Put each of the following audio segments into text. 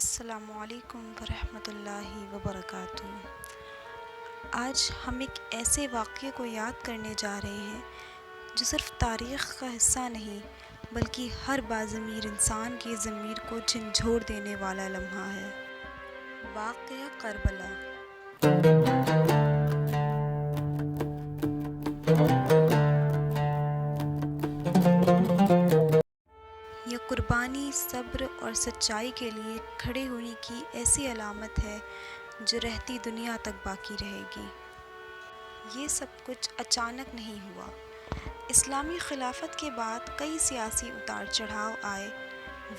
السلام علیکم ورحمۃ اللہ وبرکاتہ۔ آج ہم ایک ایسے واقعے کو یاد کرنے جا رہے ہیں جو صرف تاریخ کا حصہ نہیں بلکہ ہر باضمیر انسان کی ضمیر کو جھنجھوڑ دینے والا لمحہ ہے۔ واقعہ کربلا۔ یہ قربانی، صبر اور سچائی کے لیے کھڑے ہونے کی ایسی علامت ہے جو رہتی دنیا تک باقی رہے گی۔ یہ سب کچھ اچانک نہیں ہوا۔ اسلامی خلافت کے بعد کئی سیاسی اتار چڑھاؤ آئے،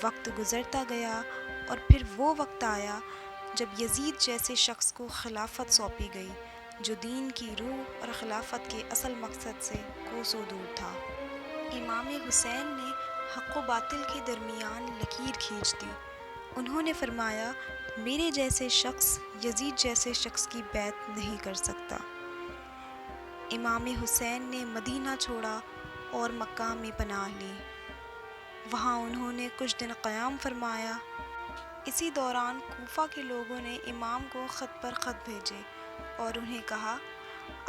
وقت گزرتا گیا اور پھر وہ وقت آیا جب یزید جیسے شخص کو خلافت سونپی گئی جو دین کی روح اور خلافت کے اصل مقصد سے کوسوں دور تھا۔ امام حسین نے حق و باطل کے درمیان لکیر کھینچ دی۔ انہوں نے فرمایا، میرے جیسے شخص یزید جیسے شخص کی بیعت نہیں کر سکتا۔ امام حسین نے مدینہ چھوڑا اور مکہ میں پناہ لی۔ وہاں انہوں نے کچھ دن قیام فرمایا۔ اسی دوران کوفہ کے لوگوں نے امام کو خط پر خط بھیجے اور انہیں کہا،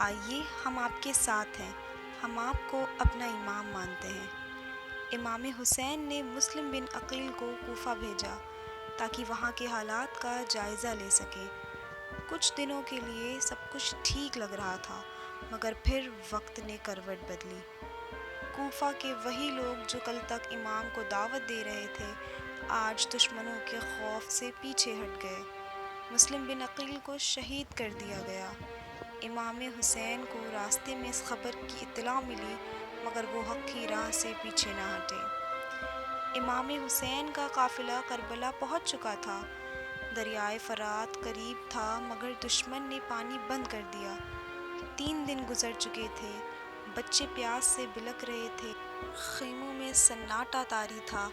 آئیے ہم آپ کے ساتھ ہیں، ہم آپ کو اپنا امام مانتے ہیں۔ امام حسین نے مسلم بن عقیل کو کوفہ بھیجا تاکہ وہاں کے حالات کا جائزہ لے سکے۔ کچھ دنوں کے لیے سب کچھ ٹھیک لگ رہا تھا مگر پھر وقت نے کروٹ بدلی۔ کوفہ کے وہی لوگ جو کل تک امام کو دعوت دے رہے تھے آج دشمنوں کے خوف سے پیچھے ہٹ گئے۔ مسلم بن عقیل کو شہید کر دیا گیا۔ امام حسین کو راستے میں اس خبر کی اطلاع ملی مگر وہ حق کی راہ سے پیچھے نہ ہٹے۔ امام حسین کا قافلہ کربلا پہنچ چکا تھا۔ دریائے فرات قریب تھا مگر دشمن نے پانی بند کر دیا۔ 3 دن گزر چکے تھے، بچے پیاس سے بلک رہے تھے، خیموں میں سناٹا طاری تھا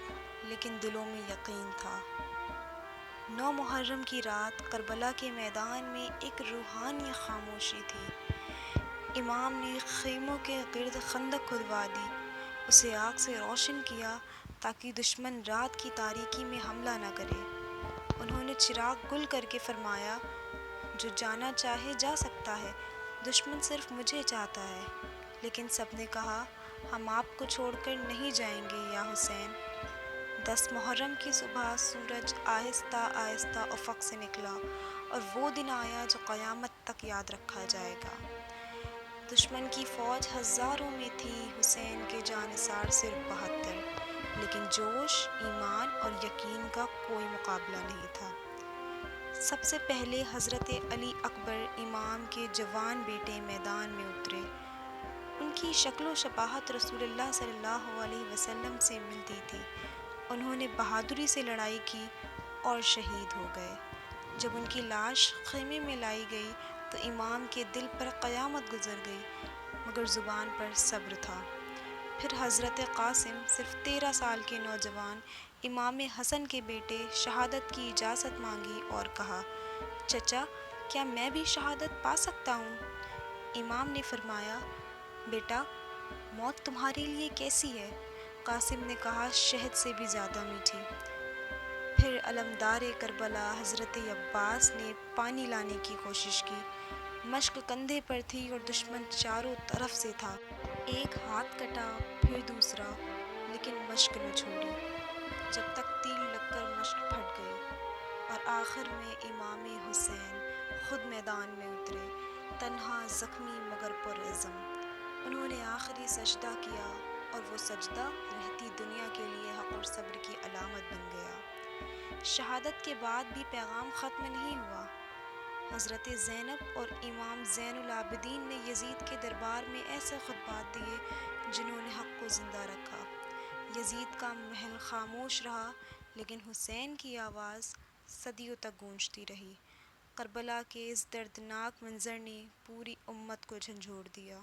لیکن دلوں میں یقین تھا۔ 9 محرم کی رات کربلا کے میدان میں ایک روحانی خاموشی تھی۔ امام نے خیموں کے گرد خندق کھدوا دی، اسے آگ سے روشن کیا تاکہ دشمن رات کی تاریکی میں حملہ نہ کرے۔ انہوں نے چراغ گل کر کے فرمایا، جو جانا چاہے جا سکتا ہے، دشمن صرف مجھے چاہتا ہے۔ لیکن سب نے کہا، ہم آپ کو چھوڑ کر نہیں جائیں گے یا حسین۔ 10 محرم کی صبح سورج آہستہ آہستہ افق سے نکلا اور وہ دن آیا جو قیامت تک یاد رکھا جائے گا۔ دشمن کی فوج ہزاروں میں تھی، حسین کے جانثار صرف 72، لیکن جوش، ایمان اور یقین کا کوئی مقابلہ نہیں تھا۔ سب سے پہلے حضرت علی اکبر امام کے جوان بیٹے میدان میں اترے۔ ان کی شکل و شباہت رسول اللہ صلی اللہ علیہ وسلم سے ملتی تھی۔ انہوں نے بہادری سے لڑائی کی اور شہید ہو گئے۔ جب ان کی لاش خیمے میں لائی گئی تو امام کے دل پر قیامت گزر گئی مگر زبان پر صبر تھا۔ پھر حضرت قاسم صرف 13 سال کے نوجوان امام حسن کے بیٹے شہادت کی اجازت مانگی اور کہا، چچا کیا میں بھی شہادت پا سکتا ہوں؟ امام نے فرمایا، بیٹا موت تمہارے لیے کیسی ہے؟ قاسم نے کہا، شہد سے بھی زیادہ میٹھی۔ پھر علمدار کربلا حضرت عباس نے پانی لانے کی کوشش کی۔ مشق کندھے پر تھی اور دشمن چاروں طرف سے تھا۔ ایک ہاتھ کٹا پھر دوسرا لیکن مشق نہ چھوڑی جب تک تیر لگ کر مشق پھٹ گئی اور آخر میں امام حسین خود میدان میں اترے، تنہا، زخمی مگر پرعزم۔ انہوں نے آخری سجدہ کیا اور وہ سجدہ رہتی دنیا کے لیے حق اور صبر کی علامت بن گیا۔ شہادت کے بعد بھی پیغام ختم نہیں ہوا۔ حضرت زینب اور امام زین العابدین نے یزید کے دربار میں ایسے خطبات دیے جنہوں نے حق کو زندہ رکھا۔ یزید کا محل خاموش رہا لیکن حسین کی آواز صدیوں تک گونجتی رہی۔ کربلا کے اس دردناک منظر نے پوری امت کو جھنجھوڑ دیا۔